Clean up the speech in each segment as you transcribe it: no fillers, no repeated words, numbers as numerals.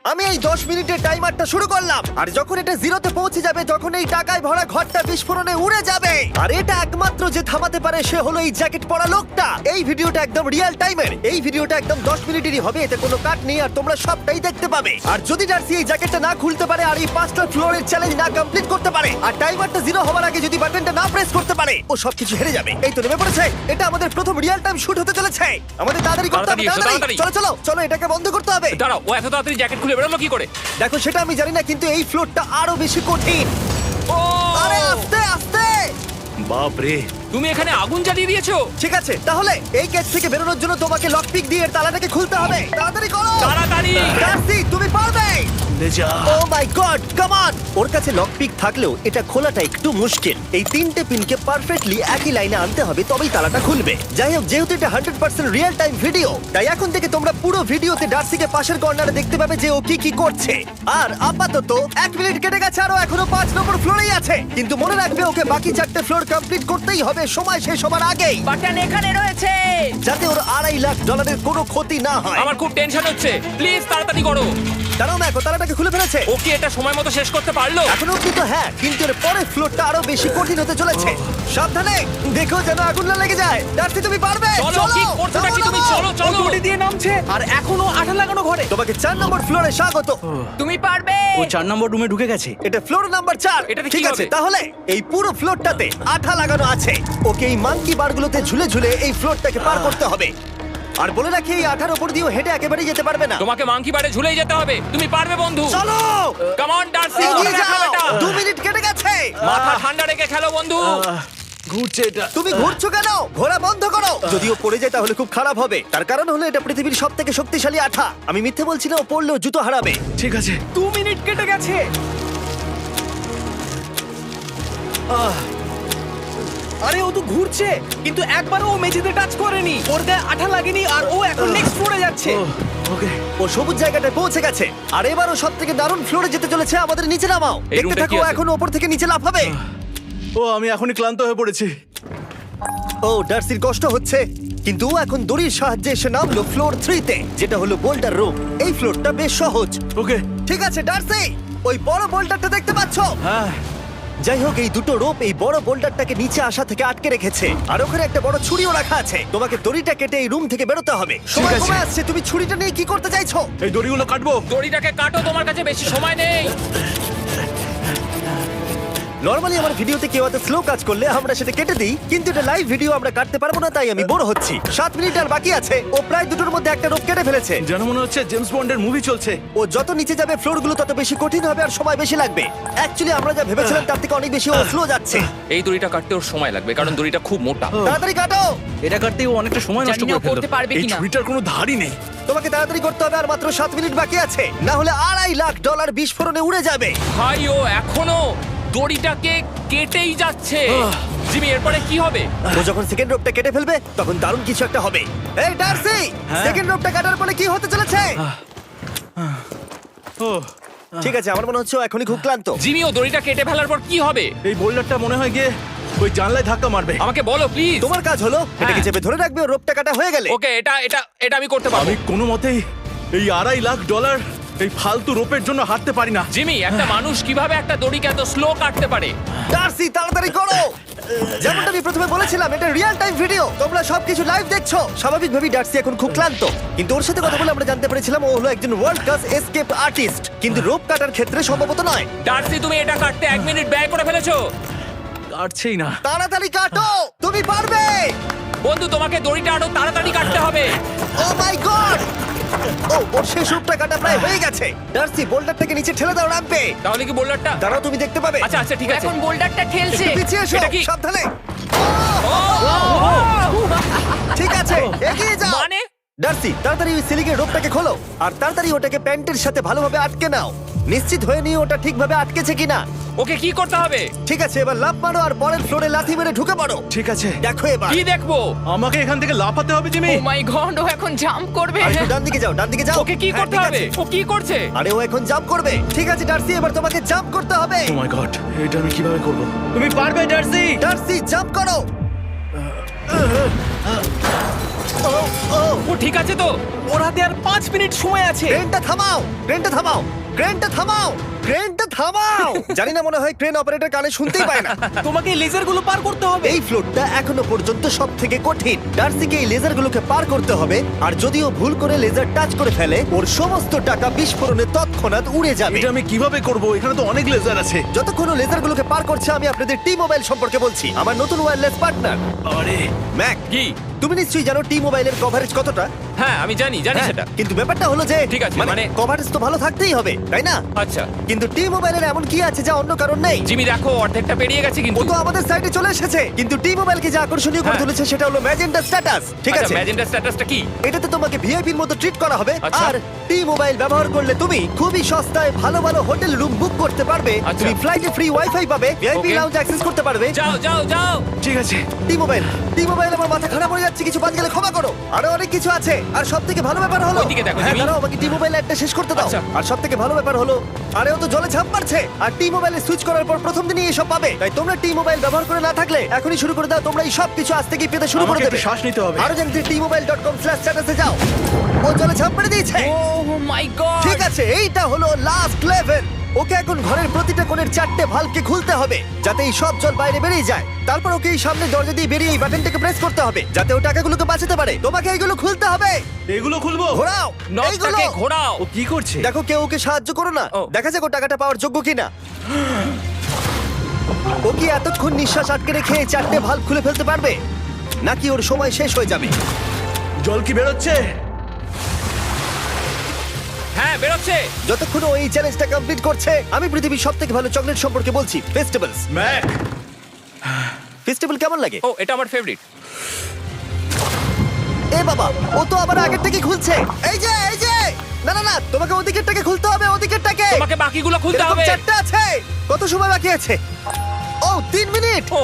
আমি এই 10 মিনিটের টাইমারটা শুরু করলাম, আর যখন এটা জিরোতে পৌঁছে যাবে তখন এই টাকায় ভরা ঘরটা বিস্ফোরণে উড়ে যাবে। আর এটা একমাত্র যে থামাতে পারে সে হলো এই জ্যাকেট পরা লোকটা। এই ভিডিওটা একদম রিয়েল টাইমের, এই ভিডিওটা একদম 10 মিনিটেরই হবে, এতে কোনো কাট নেই আর তোমরা সবটাই দেখতে পাবে। আর যদি ডার্সি এই জ্যাকেটটা না খুলতে পারে আর এই 5টা ফ্লোরের চ্যালেঞ্জ না কমপ্লিট করতে পারে আর টাইমারটা জিরো হওয়ার আগে যদি বাটনটা না প্রেস করতে পারে, ও সবকিছু হেরে যাবে। এই তো নেমে পড়েছে, এটা আমাদের প্রথম রিয়েল টাইম শুট হতে চলেছে। আমাদের তাড়াতাড়ি করতে হবে, তাড়াতাড়ি চলো চলো চলো, এটাকে বন্ধ করতে হবে। দাঁড়াও, ও এত তাড়াতাড়ি জ্যাকেট খুলে বেরোলো কি করে? দেখো সেটা আমি জানি না, কিন্তু এই ফ্লোরটা আরো বেশি কঠিন। আরে আস্তে আস্তে। বাপ রে, তুমি এখানে আগুন জ্বালিয়ে দিয়েছো। ঠিক আছে, তাহলে এই গেট থেকে বেরোনোর জন্য তোমাকে লকপিক দিয়ে এর তালাটাকে খুলতে হবে। তাড়াতাড়ি করো, তাড়াতাড়ি। ডার্সি তুমি পারবে। যা। ও মাই গড, কাম অন। ওর কাছে লকপিক থাকলেও এটা খোলাটা একটু মুশকিল। এই 3টে পিনকে পারফেক্টলি একই লাইনে আনতে হবে, তবেই তালাটা খুলবে। যাই হোক, যেহেতু এটা 100% রিয়েল টাইম ভিডিও, তাই এখন থেকে তোমরা পুরো ভিডিওতে ডার্সিকে পাশের কর্নারে দেখতে পাবে যে ও কি কি করছে। আর আপাতত 1 মিনিট কেটে গেছে, আরো এখনো 5 নম্বর ফ্লোরেই আছে। কিন্তু মনে রাখবে ওকে বাকি 4টে ফ্লোর কমপ্লিট করতেই হবে সময় শেষ হবার আগেই, বাটন এখানে রয়েছে। যাতে ওর $2.5 লাখ কোনো ক্ষতি না হয়। আমার খুব টেনশন হচ্ছে, প্লিজ তাড়াতাড়ি করো। কারণ দেখো তালাটাকে খুলে ফেলেছে। ও কি এটা সময় মতো শেষ করতে পারলো? এখনো অব্দি তো হ্যাঁ, কিন্তু এর পরের ফ্লোরটা আরো বেশি কঠিন হতে চলেছে। সাবধানে, দেখো যেন আগুন না লেগে যায়। ডার্সি তুমি পারবে। চলো, কি করছো নাকি তুমি? চলো চলো। দড়ি দিয়ে নামছে আর এখনো আঠা লাগানো ঘরে। তোমাকে 4 নম্বর ফ্লোরে স্বাগত। তুমি পারবে। ও 4 নম্বর রুমে ঢুকে গেছে। এটা ফ্লোর নাম্বার 4। এটাতে কি ঠিক আছে, হবে? তাহলে এই পুরো ফ্লোরটাতে আঠা লাগানো আছে। ওকে এই মাঙ্কি বারগুলোতে ঝুলে ঝুলে এই ফ্লোরটাকে পার করতে হবে। আর বলে রাখি, এই আঠার উপর দিয়েও হেঁটে একেবারেই যেতে পারবে না। তোমাকে মাংকি বারে ঝুলেই যেতে হবে। তুমি পারবে বন্ধু। চলো কাম অন ডার্সি, এগিয়ে করে দেখাও যাও। এটা। 2 মিনিট কেটে গেছে। মাথা ঠান্ডা রেখে খেলো বন্ধু। ঘুরছে এটা। তুমি ঘুরছো কেন? ঘোরা বন্ধ করো। যদিও পড়ে যায় তাহলে খুব খারাপ হবে। তার কারণ হলো এটা পৃথিবীর সবথেকে শক্তিশালী আঠা। আমি মিথ্যে বলছি না, ও পড়লেও জুতো হারাবে। ঠিক আছে। 2 মিনিট কেটে গেছে। আরে ও তো ঘুরছে, কিন্তু একবারও ও মেঝেতে টাচ করেনি। ওর গায়ে আঠা লাগেনি আর ও এখন নেক্সট ফ্লোরে যাচ্ছে। ওকে। ও সবুজ জায়গাটায় পৌঁছে গেছে। আর এবারও সবথেকে দারুণ ফ্লোরে যেতে চলেছে। আমাদের নিচে নামাও। এই দেখতে রুমটা থাকো, কি আছে? এখন উপর থেকে নিচে লাফাবে। ও আমি এখনই ক্লান্ত হয়ে পড়েছি। ও ডার্সির কষ্ট হচ্ছে, কিন্তু ও এখন দড়ির সাহায্যে এসে নামলো ফ্লোর 3-তে, যেটা হলো বোল্টার রুম। এই ফ্লোরটা বেশ সহজ। ওকে। ঠিক আছে ডার্সি, ওই বড় বোল্টারটা দেখতে পাচ্ছো? হ্যাঁ। যাই হোক, এই দুটো রোপ এই বড় বোল্ডারটাকে নিচে আসা থেকে আটকে রেখেছে। আর ওখানে একটা বড় ছুরিও রাখা আছে। তোমাকে দড়িটা কেটে এই রুম থেকে বেরোতে হবে। সময় আছে। কমে আসছে, তুমি ছুরিটা নিয়ে কি করতে চাইছো? এই দড়িগুলো কাটবো। দড়িটাকে কাটো, তোমার কাছে বেশি সময় নেই। নরমালি আমার ভিডিওতে কেউ এত স্লো কাজ করলে আমরা সেটা কেটে দিই, কিন্তু এটা লাইভ ভিডিও আমরা কাটতে পারবো না, তাই আমি বোর হচ্ছি। 7 মিনিট আর বাকি আছে। ও প্রায় দুটোর মধ্যে একটা রোপ কেটে ফেলেছে। যেন মনে হচ্ছে জেমস বন্ডের মুভি চলছে। ও যত নিচে যাবে ফ্লোরগুলো তত বেশি কঠিন হবে আর সময় বেশি লাগবে। অ্যাকচুয়ালি আমরা যা ভেবেছিলাম তার থেকে অনেক বেশি ও স্লো যাচ্ছে। এই দড়িটা কাটতে ওর সময় লাগবে, কারণ দড়িটা খুব মোটা। তাড়াতাড়ি কাটো। এটা কাটতে ও অনেকটা সময় নষ্ট জানি না করে ফেললো। করতে পারবে এই কিনা। ছুরিটার কোনো ধারই নেই। তোমাকে তাড়াতাড়ি করতে হবে, আর মাত্র 7 মিনিট বাকি আছে, না হলে $2.5 লাখ বিস্ফোরণে উড়ে যাবে। ভাই ও এখনো দড়িটাকে কেটেই যাচ্ছে। জিমি, এরপরে কি হবে? ও যখন সেকেন্ড রোপটা কেটে ফেলবে তখন দারুণ কিছু একটা হবে। এই ডার্সি, সেকেন্ড রোপটা কাটার পরে কি হতে চলেছে? ও ঠিক আছে, আমার মনে হচ্ছে ও এখনই খুব ক্লান্ত। জিমি, ও দড়িটা কেটে ফেলার পর কি হবে? এই বোল্ডারটা মনে হয় গিয়ে ওই জানলায় ধাক্কা মারবে। আমাকে বলো প্লিজ। তোমার কাজ হলো এটাকে হ্যাঁ। চেপে ধরে রাখবে, ও রোপটা কাটা হয়ে গেলে। ওকে, এটা এটা এটা আমি করতে পারবো। আমি কোনো মতেই এই $2.5 লাখ এই ফালতু রোপের জন্য হাঁটতে পারি না। জিমি, একটা মানুষ কিভাবে একটা দড়িকে এত স্লো কাটতে পারে? ডার্সি তাড়াতাড়ি করো। যেমনটা আমি প্রথমে বলেছিলাম, এটা রিয়েল টাইম ভিডিও, তোমরা সবকিছু লাইভ দেখছো। স্বাভাবিকভাবেই ডার্সি এখন খুব ক্লান্ত, কিন্তু ওর সাথে কথা বলে আমরা জানতে পেরেছিলাম ও হলো একজন ওয়ার্ল্ড ক্লাস এসকেপ আর্টিস্ট, কিন্তু রোপ কাটার ক্ষেত্রে সম্ভবত নয়। ডার্সি, তুমি এটা কাটতে 1 মিনিট ব্যয় করে ফেলেছো। কাটছেই না। তাড়াতাড়ি কাটো, তুমি পারবে। বন্ধু, তোমাকে দড়িটা আরো তাড়াতাড়ি কাটতে হবে। ও মাই গড! ও ওর শেষ রূপটা কাটা প্রায় হয়ে গেছে। ডার্সি, বোল্ডারটাকে নিচে ঠেলে দাও রাম্পে। তাহলে কি বোল্ডারটা? দাঁড়াও, তুমি দেখতে পাবে। আচ্ছা আচ্ছা, ঠিক আছে। এখন বোল্ডারটা ঠেলছে। একটু পিছিয়ে এসো, এটা কি? সাবধানে। ঠিক আছে, এগিয়ে যাও। মানে? ডার্সি, তাড়াতাড়ি ওই সিলিংয়ের রোপটাকে খোলো আর তাড়াতাড়ি ওটাকে প্যান্টের সাথে ভালোভাবে আটকে নাও। নিশ্চিত হয়ে নিও ওটা ঠিকভাবে আটকেছে কিনা। ওকে কি করতে হবে? ঠিক আছে, এবার লাফ মারো আর পরের ফ্লোরে লাথি মেরে ঢুকে পড়ো। ঠিক আছে। দেখো এবার। কি দেখবো? আমাকে এখান থেকে লাফাতে হবে জিমি। ও মাই গড, ও এখন জাম্প করবে। আর একটু ডান দিকে যাও, ডান দিকে যাও। ওকে কি হ্যাঁ, করতে ঠিক হবে? আছে। ও কি করছে? আরে ও এখন জাম্প করবে। ঠিক আছে ডার্সি, এবার তোমাকে জাম্প করতে হবে। ও মাই গড, এটা আমি কিভাবে করব? তুমি পারবে ডার্সি। ডার্সি, জাম্প করো। ও ও ও ঠিক আছে তো? ওর হাতে আর 5 মিনিট সময় আছে। ক্রেনটা থামাও, ক্রেনটা থামাও, ক্রেনটা থামাও, ক্রেনটা থামাও। জানি না, মনে হয় ক্রেন অপারেটর কানে শুনতেই পায় না। তোমাকে লেজারগুলো পার করতে হবে। এই ফ্লোরটা এখনো পর্যন্ত সব থেকে কঠিন। ডার্সিকে এই লেজারগুলোকে পার করতে হবে, আর যদিও ভুল করে লেজার টাচ করে ফেলে, ওর সমস্ত টাকা বিস্ফোরণে তৎক্ষণাৎ উড়ে যাবে। এটা আমি কিভাবে করব? এখানে তো অনেক লেজার আছে। যতক্ষণ ও লেজারগুলোকে পার করছে, আমি আপনাদের টি মোবাইল সম্পর্কে বলছি, আমার নতুন ওয়্যারলেস পার্টনার। আরে ম্যাক, কি? তুমি নিশ্চয়ই জানো টি মোবাইলের কভারেজ কতটা? হ্যাঁ আমি জানি হ্যাঁ, সেটা। কিন্তু ব্যাপারটা হলো যে ঠিক আছে, মানে- কভারেজ তো ভালো থাকতেই হবে, তাই না? আচ্ছা কিন্তু টি মোবাইলের এমন কি আছে যা অন্য কারণ নেই? জিমি দেখো অর্ধেকটা পেরিয়ে গেছে ও কিন্তু। তো আমাদের সাইডে চলে এসেছে, কিন্তু টি মোবাইলকে যে আকর্ষণীয় করে হ্যাঁ। তুলেছে সেটা হলো ম্যাজেন্টা স্ট্যাটাস। ঠিক আছে, ম্যাজেন্টা স্ট্যাটাসটা কি? এটাতে তোমাকে ভিআইপির মতো ট্রিট করা হবে। আচ্ছা। আর টি মোবাইল ব্যবহার করলে তুমি খুবই সস্তায় ভালো ভালো হোটেল রুম বুক করতে পারবে। আচ্ছা। তুমি ফ্লাইটে ফ্রি ওয়াইফাই পাবে, ভিআইপি Okay. লাউঞ্জ অ্যাক্সেস করতে পারবে। যাও যাও যাও। ঠিক আছে। টি মোবাইল, টি মোবাইল, আমার মাথা খারাপ হয়ে যাচ্ছে, কিছু বাদ গেলে ক্ষমা করো। আরো অনেক কিছু আছে, আর সব থেকে ভালো ব্যাপার হলো, ওইদিকে দেখো, হ্যাঁ জিমি। দাঁড়াও, আমাকে টি মোবাইল একটা শেষ করতে দাও। আচ্ছা। আর সব থেকে ভালো ব্যাপার হলো, আরে ও তো জলে ঝাঁপ মারছে, আর টি মোবাইলে সুইচ করার পর প্রথম দিনই এসব পাবে। তাই তোমরা টি মোবাইল ব্যবহার করে না থাকলে এখনই শুরু করে দাও। তোমরা এই সব কিছু আজ থেকেই পেতে শুরু করে আমাকে দেবে। একটু শ্বাস নিতে হবে। আরো জানতে tmobile.com/status এ যাও। ও জলে ঝাঁপ মেরে দিয়েছে। ও মাই গড। ঠিক আছে, এইটা হলো লাস্ট লেভেল। ওকে এখন ঘরের প্রতিটা কোণের 4টে ভালভকে খুলতে হবে, যাতে এই সব জল বাইরে বেরিয়ে যায়। তারপর ওকে এই সামনে দরজা দিয়ে বেরিয়ে এই বাটনটাকে প্রেস করতে হবে, যাতে ও টাকাগুলোকে বাঁচাতে পারে। তোমাকে এইগুলো খুলতে হবে। এগুলো খুলবো? ঘোরাও এইগুলো। নটটাকে ঘোরাও। ও কি করছে? দেখো কেউ ওকে সাহায্য করো না, ও। দেখা যাক ও টাকাটা পাওয়ার যোগ্য কিনা। ও কি এতক্ষণ নিঃশ্বাস আটকে রেখে এই 4টে ভালভ খুলে ফেলতে পারবে, নাকি ওর সময় শেষ হয়ে যাবে? জল কি বেরোচ্ছে? হ্যাঁ বেরোচ্ছে। যতক্ষণ ও এই চ্যালেঞ্জটা কমপ্লিট করছে, আমি পৃথিবীর সবথেকে ভালো চকলেট সম্পর্কে বলছি, ফেস্টিভ্যালস। ম্যাক, ফেস্টিভ্যাল কেমন লাগে? ও এটা আমার ফেভারিট। এ বাবা, ও তো আবার আগের থেকে খুলছে। এই যে এই যে, না না না, তোমাকে ওদিকেরটাকে খুলতে হবে, ওদিকেরটাকে। তোমাকে বাকিগুলো খুলতে এরকম হবে। 4টা আছে। কত সময় বাকি আছে? ও 3 মিনিট। ও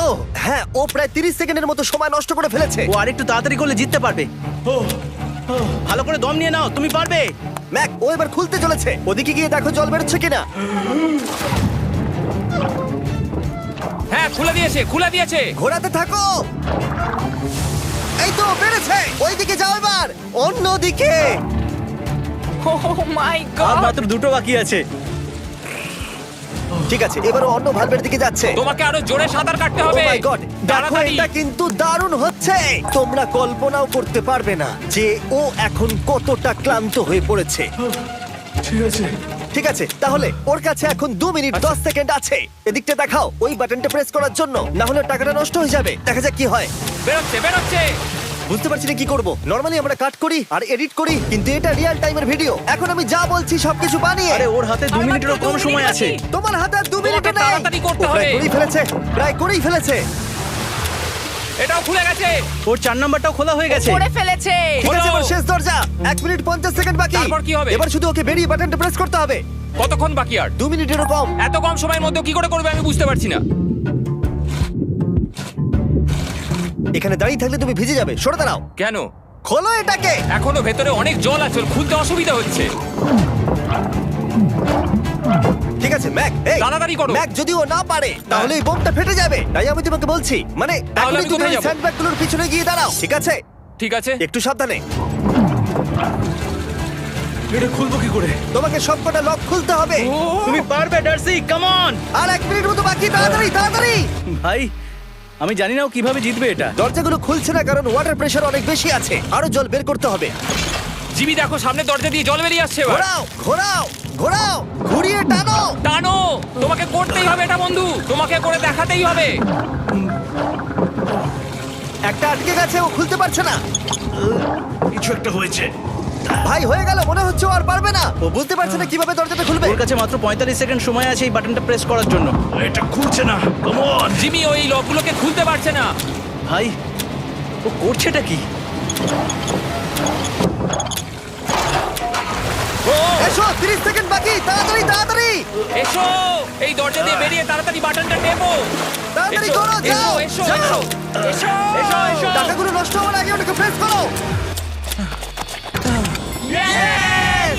ও হ্যাঁ, ও প্রায় 30 সেকেন্ডের মতো সময় নষ্ট করে ফেলেছে। ও আরেকটু তাড়াতাড়ি করলে জিততে পারবে। ও ভালো করে দম নিয়ে নাও, তুমি পারবে। ম্যাক, ও এবার খুলতে চলেছে। ওদিকে গিয়ে দেখো জল বেরোচ্ছে কিনা। হ্যাঁ খুলে দিয়েছে, খুলে দিয়েছে। ঘোরাতে থাকো। এই তো বেড়েছে। ওইদিকে যাও এবার, অন্যদিকে। ও মাই আর গড। মাত্র 2টো বাকি আছে। ঠিক আছে, এবার ও অন্য ভালভের দিকে যাচ্ছে। তোমাকে আরো জোরে সাঁতার কাটতে ও হবে। মাই গড, দেখো তাড়াতাড়ি। এটা কিন্তু দারুণ হচ্ছে। তোমরা কল্পনাও করতে পারবে না যে ও এখন কতটা ক্লান্ত হয়ে পড়েছে। ঠিক আছে। ঠিক আছে, তাহলে ওর কাছে এখন 2 মিনিট 10 সেকেন্ড আছে। এদিকটা দেখাও, ওই বাটনটা প্রেস করার জন্য, না হলে টাকাটা নষ্ট হয়ে যাবে। দেখা যাক কি হয়। বেরোচ্ছে বেরোচ্ছে। বুঝতে পারছি না কি করব। নরমালি আমরা কাট করি আর এডিট করি, কিন্তু এটা রিয়েল টাইমের ভিডিও। এখন আমি যা বলছি সবকিছু বানিয়ে। আরে ওর হাতে 2 মিনিটেরও কম সময় আছে। তোমার হাতে আর 2 মিনিট তোমাকে নেই। তাড়াতাড়ি করতে ও প্রায় হবে। করেই ফেলেছে, প্রায় করেই ফেলেছে। এটাও খুলে গেছে। ওর 4 নাম্বারটাও খোলা হয়ে গেছে। করে ফেলেছে। ঠিক আছে, হলো। এবার শেষ দরজা। 1 মিনিট 50 সেকেন্ড বাকি। তারপর কি হবে? এবার শুধু ওকে বেরিয়ে বাটনটা প্রেস করতে হবে। কতক্ষণ বাকি আর? 2 মিনিটেরও কম। এত কম সময়ের মধ্যে কি করে করবে আমি বুঝতে পারছি না। এখানে দাঁড়িয়ে থাকলে তুমি ভিজে যাবে, সরে দাঁড়াও। কেন? খোলো এটাকে। এখনো ভেতরে অনেক জল আছে, ওর খুলতে অসুবিধা হচ্ছে। ঠিক আছে ম্যাক, এই তাড়াতাড়ি করো। ম্যাক, যদি ও না পারে তাহলে এই বোমটা ফেটে যাবে। তাই আমি তোমাকে বলছি, মানে তাহলে এখনই আমি তুমি কোথায় ওই যাবো? স্যান্ডব্যাগগুলোর পিছনে গিয়ে দাঁড়াও, ঠিক আছে? ঠিক আছে। একটু সাবধানে। এটা খুলবো কি করে? তোমাকে সবকটা লক খুলতে হবে। তুমি পারবে ডার্সি, কাম অন। আর 1 মিনিট মতো বাকি, তাড়াতাড়ি তাড়াতাড়ি। ভাই আমি জানি না ও কিভাবে জিতবে এটা। দরজাগুলো খুলছে না কারণ ওয়াটার প্রেশার অনেক বেশি আছে। আরো জল বের করতে হবে। জিমি দেখো সামনে দরজা দিয়ে জল বেরিয়ে আসছে এবার। ঘোরাও ঘোরাও ঘোরাও, ঘুরিয়ে টানো। টানো। তোমাকে করতেই হবে এটা বন্ধু, তোমাকে করে দেখাতেই হবে। একটা আটকে গেছে, ও খুলতে পারছে না। কিছু একটা হয়েছে। ভাই হয়ে গেল, মনে হচ্ছে ও আর পারবে না। ও বুঝতে পারছে না কিভাবে দরজাটা খুলবে। ওর কাছে মাত্র 45 সেকেন্ড সময় আছে এই বাটনটা প্রেস করার জন্য। এটা খুলছে না। Come on. জিমি ওই লকগুলোকে খুলতে পারছে না। ভাই ও করছেটা কি? ও এসো, 30 সেকেন্ড বাকি, তাড়াতাড়ি তাড়াতাড়ি এসো, এই দরজা দিয়ে বেরিয়ে তাড়াতাড়ি বাটনটা টেপো। তাড়াতাড়ি এসো, করো, যাও এসো, যাও। এসো, এসো, এসো, এসো। টাকাগুলো নষ্ট হওয়ার আগে ওটাকে প্রেস করো। Yay!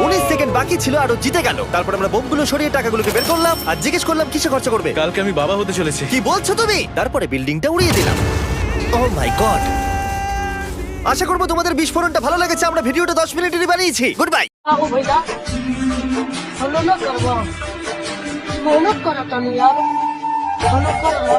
19 সেকেন্ড বাকি ছিল আর ও জিতে গেল। তারপর আমরা বোমগুলো সরিয়ে টাকাগুলোকে বের করলাম আর জিজ্ঞেস করলাম কিসে খরচা করবে। কালকে আমি বাবা হতে চলেছি। কি বলছো তুমি? তারপরে বিল্ডিংটা উড়িয়ে দিলাম। ও মাই গড, আশা করবো তোমাদের বিস্ফোরণটা ভালো লেগেছে। আমরা ভিডিওটা 10 মিনিটেরই বানিয়েছি। Good bye. आओ भैया फॉलो ना करवा मेहनत करा तनी यार फॉलो कर लो